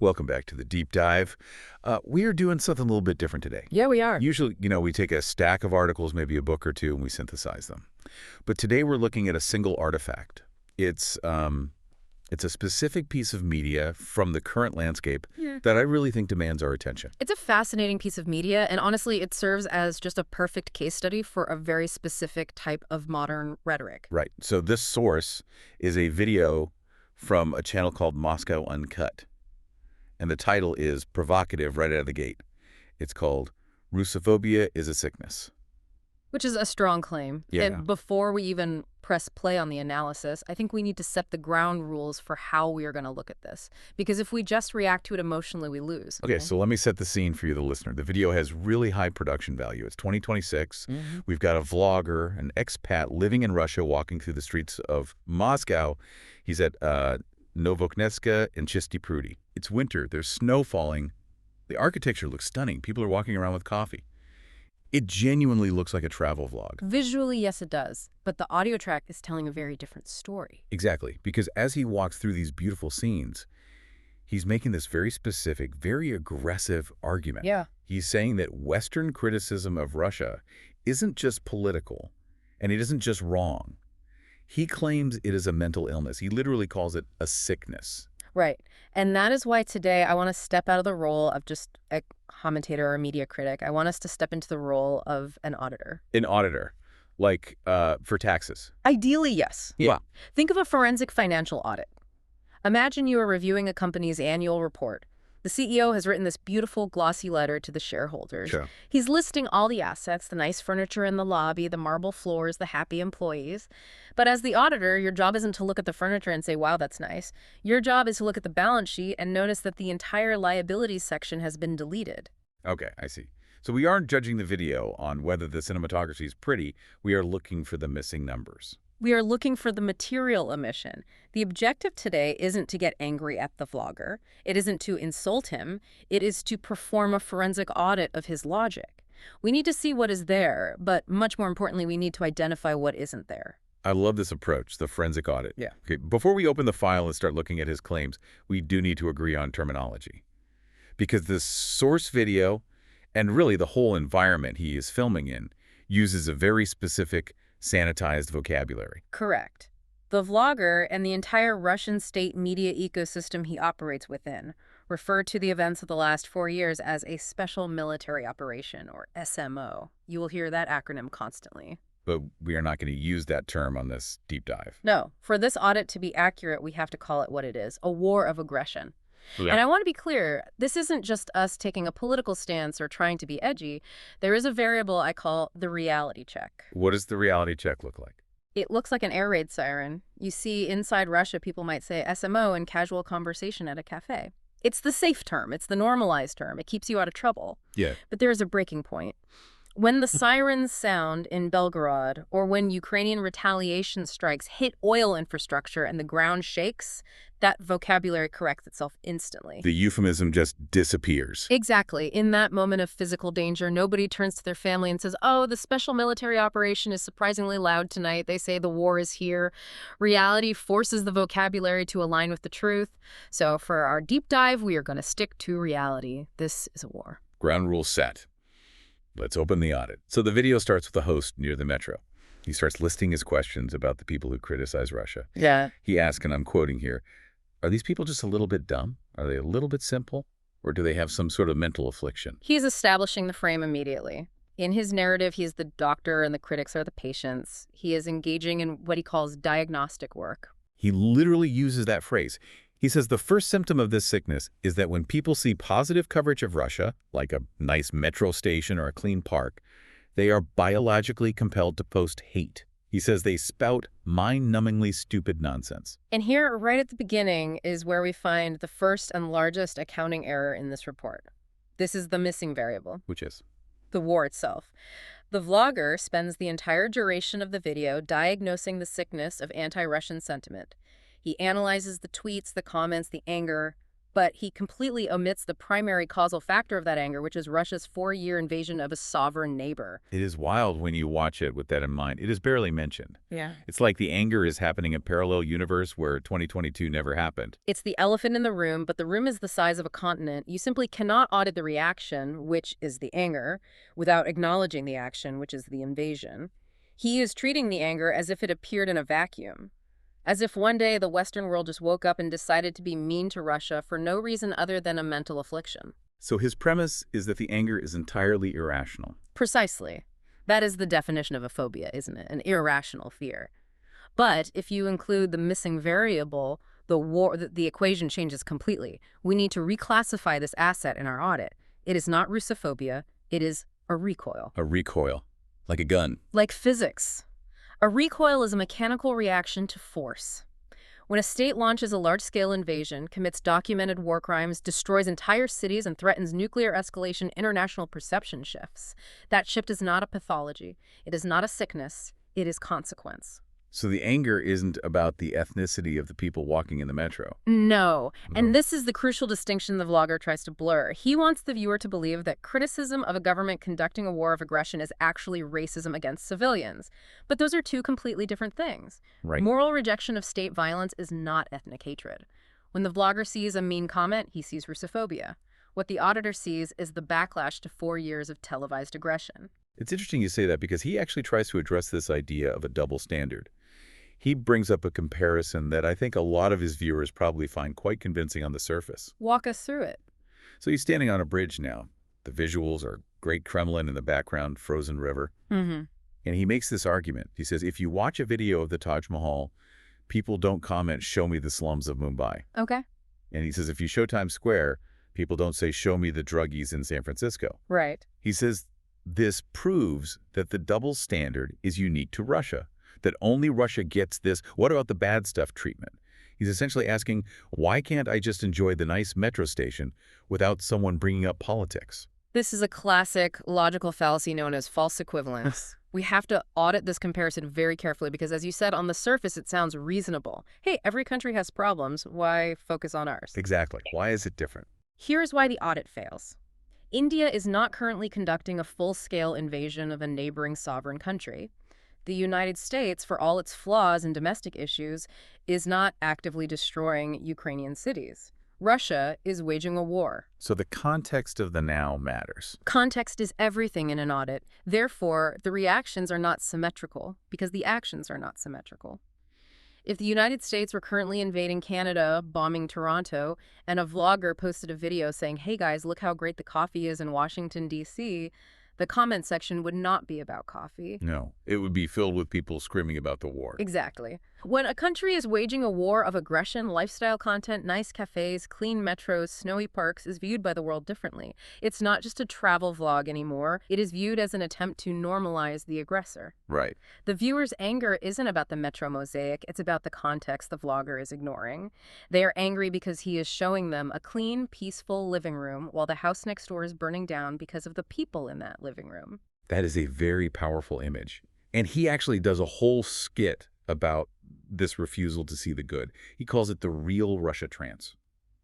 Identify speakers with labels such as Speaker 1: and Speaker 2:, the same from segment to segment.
Speaker 1: Welcome back to the deep dive. We are doing something a little bit different today.
Speaker 2: Yeah, we are.
Speaker 1: Usually, we take a stack of articles, maybe a book or two, and we synthesize them. But today we're looking at a single artifact. It's a specific piece of media from the current landscape that I really think demands our attention.
Speaker 2: It's a fascinating piece of media, and honestly, it serves as just a perfect case study for a very specific type of modern rhetoric.
Speaker 1: Right. So this source is a video from a channel called Moscow Uncut. And the title is provocative right out of the gate. It's called Russophobia Is A Sickness.
Speaker 2: Which is a strong claim.
Speaker 1: Yeah.
Speaker 2: And before we even press play on the analysis, I think we need to set the ground rules for how we are going to look at this. Because if we just react to it emotionally, we lose.
Speaker 1: Okay, so let me set the scene for you, the listener. The video has really high production value. It's 2026. We've got a vlogger, an expat living in Russia, walking through the streets of Moscow. He's at Novokneska and Chisty Prudy. It's winter. There's snow falling. The architecture looks stunning. People are walking around with coffee. It genuinely looks like a travel vlog.
Speaker 2: Visually, yes, it does. But the audio track is telling a very different story.
Speaker 1: Exactly, because as he walks through these beautiful scenes, he's making this very specific, very aggressive argument.
Speaker 2: Yeah.
Speaker 1: He's saying that Western criticism of Russia isn't just political, and it isn't just wrong. He claims it is a mental illness. He literally calls it a sickness.
Speaker 2: Right. And that is why today I want to step out of the role of just a commentator or a media critic. I want us to step into the role of an auditor.
Speaker 1: An auditor, like for taxes.
Speaker 2: Ideally, yes.
Speaker 1: Yeah.
Speaker 2: Think of a forensic financial audit. Imagine you are reviewing a company's annual report. The CEO has written this beautiful, glossy letter to the shareholders.
Speaker 1: Sure.
Speaker 2: He's listing all the assets, the nice furniture in the lobby, the marble floors, the happy employees. But as the auditor, your job isn't to look at the furniture and say, wow, that's nice. Your job is to look at the balance sheet and notice that the entire liabilities section has been deleted.
Speaker 1: Okay, I see. So we aren't judging the video on whether the cinematography is pretty. We are looking for the missing numbers.
Speaker 2: We are looking for the material omission. The objective today isn't to get angry at the vlogger. It isn't to insult him. It is to perform a forensic audit of his logic. We need to see what is there, but much more importantly, we need to identify what isn't there.
Speaker 1: I love this approach, the forensic audit.
Speaker 2: Yeah.
Speaker 1: Okay, before we open the file and start looking at his claims, we do need to agree on terminology. Because the source video, and really the whole environment he is filming in, uses a very specific sanitized vocabulary.
Speaker 2: Correct. The vlogger and the entire Russian state media ecosystem he operates within refer to the events of the last 4 years as a special military operation, or SMO. You will hear that acronym constantly.
Speaker 1: But we are not going to use that term on this deep dive.
Speaker 2: No, for this audit to be accurate, we have to call it what it is, a war of aggression.
Speaker 1: Yeah.
Speaker 2: And I want to be clear, this isn't just us taking a political stance or trying to be edgy. There is a variable I call the reality check.
Speaker 1: What does the reality check look like?
Speaker 2: It looks like an air raid siren. You see, inside Russia, people might say SMO in casual conversation at a cafe. It's the safe term. It's the normalized term. It keeps you out of trouble.
Speaker 1: Yeah.
Speaker 2: But there is a breaking point. When the sirens sound in Belgorod, or when Ukrainian retaliation strikes hit oil infrastructure and the ground shakes, that vocabulary corrects itself instantly.
Speaker 1: The euphemism just disappears.
Speaker 2: Exactly. In that moment of physical danger, nobody turns to their family and says, oh, the special military operation is surprisingly loud tonight. They say the war is here. Reality forces the vocabulary to align with the truth. So for our deep dive, we are going to stick to reality. This is a war.
Speaker 1: Ground rules set. Let's open the audit. So the video starts with the host near the metro. He starts listing his questions about the people who criticize Russia.
Speaker 2: Yeah.
Speaker 1: He asks, and I'm quoting here, are these people just a little bit dumb? Are they a little bit simple? Or do they have some sort of mental affliction?
Speaker 2: He's establishing the frame immediately. In his narrative, he is the doctor and the critics are the patients. He is engaging in what he calls diagnostic work.
Speaker 1: He literally uses that phrase. He says the first symptom of this sickness is that when people see positive coverage of Russia, like a nice metro station or a clean park, they are biologically compelled to post hate. He says they spout mind-numbingly stupid nonsense.
Speaker 2: And here, right at the beginning, is where we find the first and largest accounting error in this report. This is the missing variable.
Speaker 1: Which is?
Speaker 2: The war itself. The vlogger spends the entire duration of the video diagnosing the sickness of anti-Russian sentiment. He analyzes the tweets, the comments, the anger, But he completely omits the primary causal factor of that anger, which is Russia's 4-year invasion of a sovereign neighbor.
Speaker 1: It is wild when you watch it with that in mind. It is barely mentioned.
Speaker 2: Yeah.
Speaker 1: It's like the anger is happening in a parallel universe where 2022 never happened.
Speaker 2: It's the elephant in the room, but the room is the size of a continent. You simply cannot audit the reaction, which is the anger, without acknowledging the action, which is the invasion. He is treating the anger as if it appeared in a vacuum. As if one day the Western world just woke up and decided to be mean to Russia for no reason other than a mental affliction.
Speaker 1: So his premise is that the anger is entirely irrational.
Speaker 2: Precisely. That is the definition of a phobia, isn't it? An irrational fear. But if you include the missing variable, the equation changes completely. We need to reclassify this asset in our audit. It is not Russophobia, it is a recoil.
Speaker 1: A recoil. Like a gun.
Speaker 2: Like physics. A recoil is a mechanical reaction to force. When a state launches a large-scale invasion, commits documented war crimes, destroys entire cities, and threatens nuclear escalation, international perception shifts. That shift is not a pathology. It is not a sickness. It is consequence.
Speaker 1: So the anger isn't about the ethnicity of the people walking in the metro.
Speaker 2: No. And this is the crucial distinction the vlogger tries to blur. He wants the viewer to believe that criticism of a government conducting a war of aggression is actually racism against civilians. But those are two completely different things.
Speaker 1: Right.
Speaker 2: Moral rejection of state violence is not ethnic hatred. When the vlogger sees a mean comment, he sees Russophobia. What the auditor sees is the backlash to 4 years of televised aggression.
Speaker 1: It's interesting you say that because he actually tries to address this idea of a double standard. He brings up a comparison that I think a lot of his viewers probably find quite convincing on the surface.
Speaker 2: Walk us through it.
Speaker 1: So he's standing on a bridge now. The visuals are Great Kremlin in the background, frozen river. And he makes this argument. He says, if you watch a video of the Taj Mahal, people don't comment, show me the slums of Mumbai.
Speaker 2: Okay.
Speaker 1: And he says, if you show Times Square, people don't say, show me the druggies in San Francisco.
Speaker 2: Right.
Speaker 1: He says, this proves that the double standard is unique to Russia. That only Russia gets this. What about the bad stuff treatment? He's essentially asking, why can't I just enjoy the nice metro station without someone bringing up politics?
Speaker 2: This is a classic logical fallacy known as false equivalence. We have to audit this comparison very carefully because, as you said, on the surface, it sounds reasonable. Hey, every country has problems. Why focus on ours?
Speaker 1: Exactly. Why is it different?
Speaker 2: Here's why the audit fails. India is not currently conducting a full-scale invasion of a neighboring sovereign country. The United States, for all its flaws and domestic issues, is not actively destroying Ukrainian cities. Russia is waging a war.
Speaker 1: So the context of the now matters.
Speaker 2: Context is everything in an audit. Therefore, the reactions are not symmetrical because the actions are not symmetrical. If the United States were currently invading Canada, bombing Toronto, and a vlogger posted a video saying, hey guys, look how great the coffee is in Washington, D.C., the comment section would not be about coffee.
Speaker 1: No, it would be filled with people screaming about the war.
Speaker 2: Exactly. When a country is waging a war of aggression, lifestyle content, nice cafes, clean metros, snowy parks is viewed by the world differently. It's not just a travel vlog anymore. It is viewed as an attempt to normalize the aggressor.
Speaker 1: Right.
Speaker 2: The viewer's anger isn't about the metro mosaic. It's about the context the vlogger is ignoring. They are angry because he is showing them a clean, peaceful living room while the house next door is burning down because of the people in that living room.
Speaker 1: That is a very powerful image. And he actually does a whole skit about this refusal to see the good. He calls it the real Russia trance.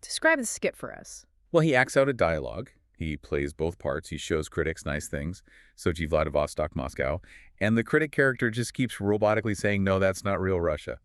Speaker 2: Describe the skit for us.
Speaker 1: Well, he acts out a dialogue. He plays both parts. He shows critics nice things, Sochi, Vladivostok, Moscow, and the critic character just keeps robotically saying, no, that's not real Russia.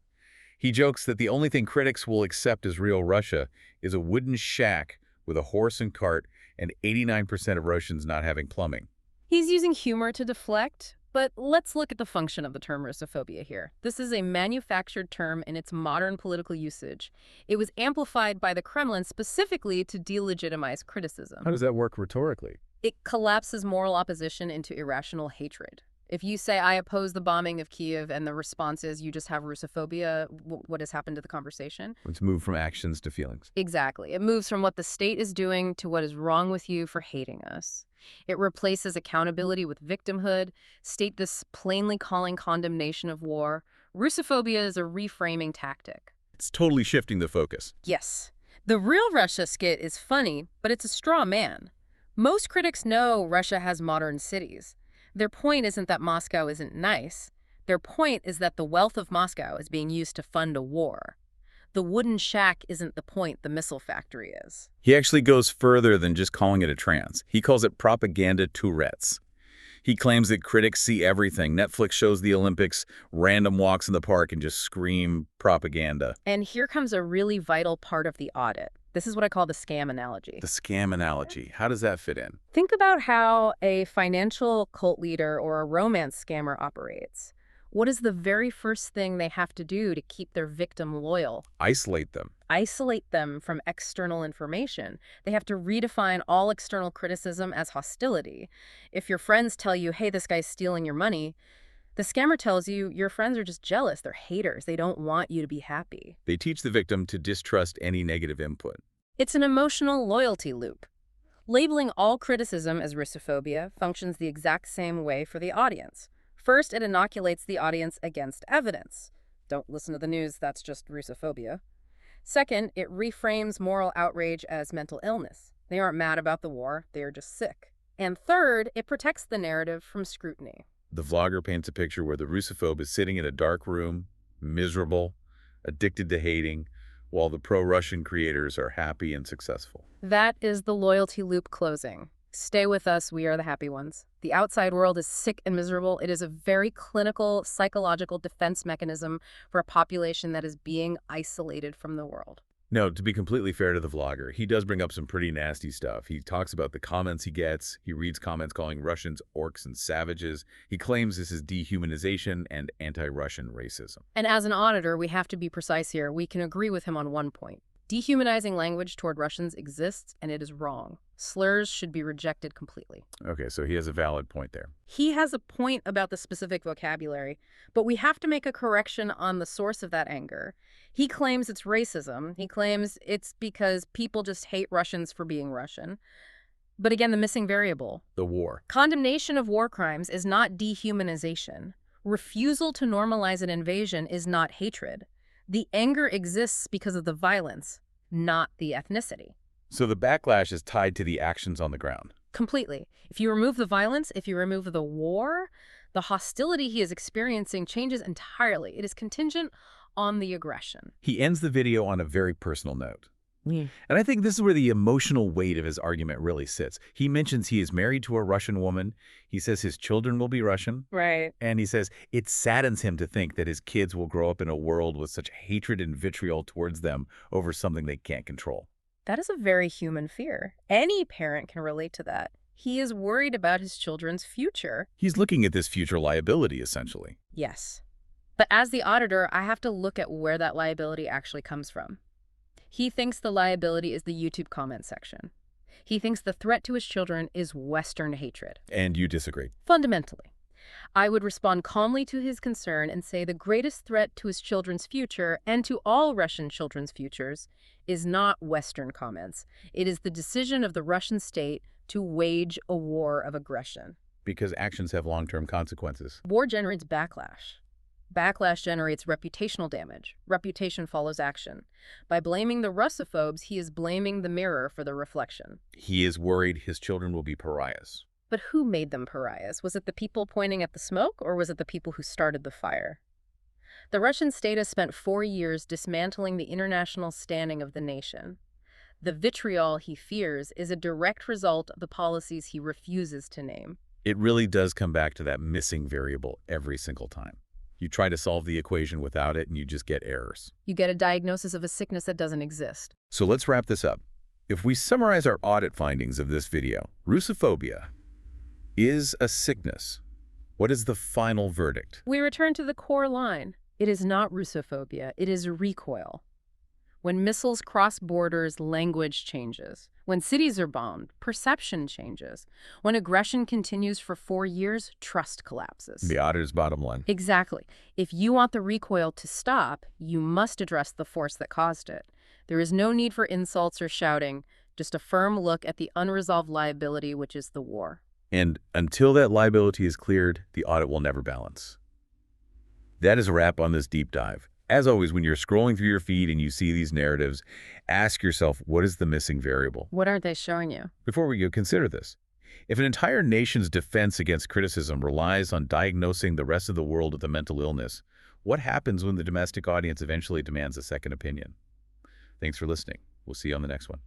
Speaker 1: He jokes that the only thing critics will accept as real Russia is a wooden shack with a horse and cart and 89% of Russians not having plumbing.
Speaker 2: He's using humor to deflect, but let's look at the function of the term Russophobia here. This is a manufactured term in its modern political usage. It was amplified by the Kremlin specifically to delegitimize criticism.
Speaker 1: How does that work rhetorically?
Speaker 2: It collapses moral opposition into irrational hatred. If you say, I oppose the bombing of Kyiv, and the response is you just have Russophobia, what has happened to the conversation?
Speaker 1: It's moved from actions to feelings.
Speaker 2: Exactly. It moves from what the state is doing to what is wrong with you for hating us. It replaces accountability with victimhood, state this plainly calling condemnation of war. Russophobia is a reframing tactic.
Speaker 1: It's totally shifting the focus.
Speaker 2: Yes. The real Russia skit is funny, but it's a straw man. Most critics know Russia has modern cities. Their point isn't that Moscow isn't nice. Their point is that the wealth of Moscow is being used to fund a war. The wooden shack isn't the point, the missile factory is.
Speaker 1: He actually goes further than just calling it a trance. He calls it propaganda Tourette's. He claims that critics see everything. Netflix shows the Olympics, random walks in the park, and just scream propaganda.
Speaker 2: And here comes a really vital part of the audit. This is what I call the scam analogy.
Speaker 1: The scam analogy. How does that fit in?
Speaker 2: Think about how a financial cult leader or a romance scammer operates. What is the very first thing they have to do to keep their victim loyal?
Speaker 1: Isolate them.
Speaker 2: Isolate them from external information. They have to redefine all external criticism as hostility. If your friends tell you, hey, this guy's stealing your money, the scammer tells you your friends are just jealous. They're haters. They don't want you to be happy.
Speaker 1: They teach the victim to distrust any negative input.
Speaker 2: It's an emotional loyalty loop. Labeling all criticism as Russophobia functions the exact same way for the audience. First, it inoculates the audience against evidence. Don't listen to the news, that's just Russophobia. Second, it reframes moral outrage as mental illness. They aren't mad about the war, they are just sick. And third, it protects the narrative from scrutiny.
Speaker 1: The vlogger paints a picture where the Russophobe is sitting in a dark room, miserable, addicted to hating, while the pro-Russian creators are happy and successful.
Speaker 2: That is the loyalty loop closing. Stay with us, we are the happy ones. The outside world is sick and miserable. It is a very clinical, psychological defense mechanism for a population that is being isolated from the world.
Speaker 1: No, to be completely fair to the vlogger, he does bring up some pretty nasty stuff. He talks about the comments he gets. He reads comments calling Russians orcs and savages. He claims this is dehumanization and anti-Russian racism.
Speaker 2: And as an auditor, we have to be precise here. We can agree with him on one point. Dehumanizing language toward Russians exists, and it is wrong. Slurs should be rejected completely.
Speaker 1: Okay, so he has a valid point there.
Speaker 2: He has a point about the specific vocabulary, but we have to make a correction on the source of that anger. He claims it's racism. He claims it's because people just hate Russians for being Russian. But again, the missing variable.
Speaker 1: The war.
Speaker 2: Condemnation of war crimes is not dehumanization. Refusal to normalize an invasion is not hatred. The anger exists because of the violence, not the ethnicity.
Speaker 1: So the backlash is tied to the actions on the ground.
Speaker 2: Completely. If you remove the violence, if you remove the war, the hostility he is experiencing changes entirely. It is contingent on the aggression.
Speaker 1: He ends the video on a very personal note. And I think this is where the emotional weight of his argument really sits. He mentions he is married to a Russian woman. He says his children will be Russian.
Speaker 2: Right.
Speaker 1: And he says it saddens him to think that his kids will grow up in a world with such hatred and vitriol towards them over something they can't control.
Speaker 2: That is a very human fear. Any parent can relate to that. He is worried about his children's future.
Speaker 1: He's looking at this future liability, essentially.
Speaker 2: Yes. But as the auditor, I have to look at where that liability actually comes from. He thinks the liability is the YouTube comment section. He thinks the threat to his children is Western hatred.
Speaker 1: And you disagree?
Speaker 2: Fundamentally. I would respond calmly to his concern and say the greatest threat to his children's future and to all Russian children's futures is not Western comments. It is the decision of the Russian state to wage a war of aggression.
Speaker 1: Because actions have long-term consequences.
Speaker 2: War generates backlash. Backlash generates reputational damage. Reputation follows action. By blaming the Russophobes, he is blaming the mirror for the reflection.
Speaker 1: He is worried his children will be pariahs.
Speaker 2: But who made them pariahs? Was it the people pointing at the smoke, or was it the people who started the fire? The Russian state has spent 4 years dismantling the international standing of the nation. The vitriol he fears is a direct result of the policies he refuses to name.
Speaker 1: It really does come back to that missing variable every single time. You try to solve the equation without it, and you just get errors.
Speaker 2: You get a diagnosis of a sickness that doesn't exist.
Speaker 1: So let's wrap this up. If we summarize our audit findings of this video, Russophobia is a sickness. What is the final verdict?
Speaker 2: We return to the core line. It is not Russophobia. It is recoil. When missiles cross borders, language changes. When cities are bombed, perception changes. When aggression continues for 4 years, trust collapses.
Speaker 1: The auditor's bottom line.
Speaker 2: Exactly. If you want the recoil to stop, you must address the force that caused it. There is no need for insults or shouting, just a firm look at the unresolved liability, which is the war.
Speaker 1: And until that liability is cleared, the audit will never balance. That is a wrap on this deep dive. As always, when you're scrolling through your feed and you see these narratives, ask yourself, what is the missing variable?
Speaker 2: What aren't they showing you?
Speaker 1: Before we go, consider this. If an entire nation's defense against criticism relies on diagnosing the rest of the world with a mental illness, What happens when the domestic audience eventually demands a second opinion? Thanks for listening. We'll see you on the next one.